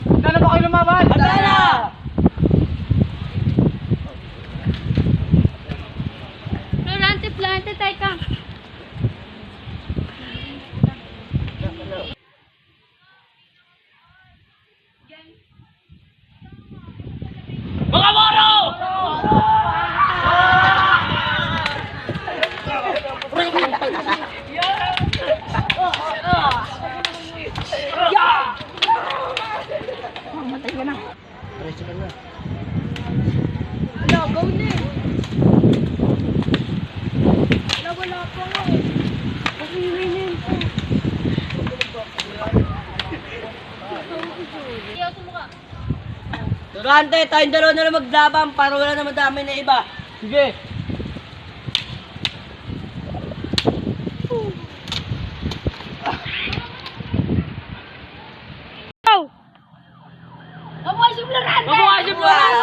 Handa na ba kayo lumaban? Handa na! Plante, teka. Mga moro! Matay ka na. Diretso ka na. Wala, go na eh. Wala pa nga eh. Pag-iwinin po. Iyaw sumuka. Durante, tayong dalawa na lang maglaban para wala naman dami na iba. Sige. Mabuhay si Florante! Mabuhay si Florante!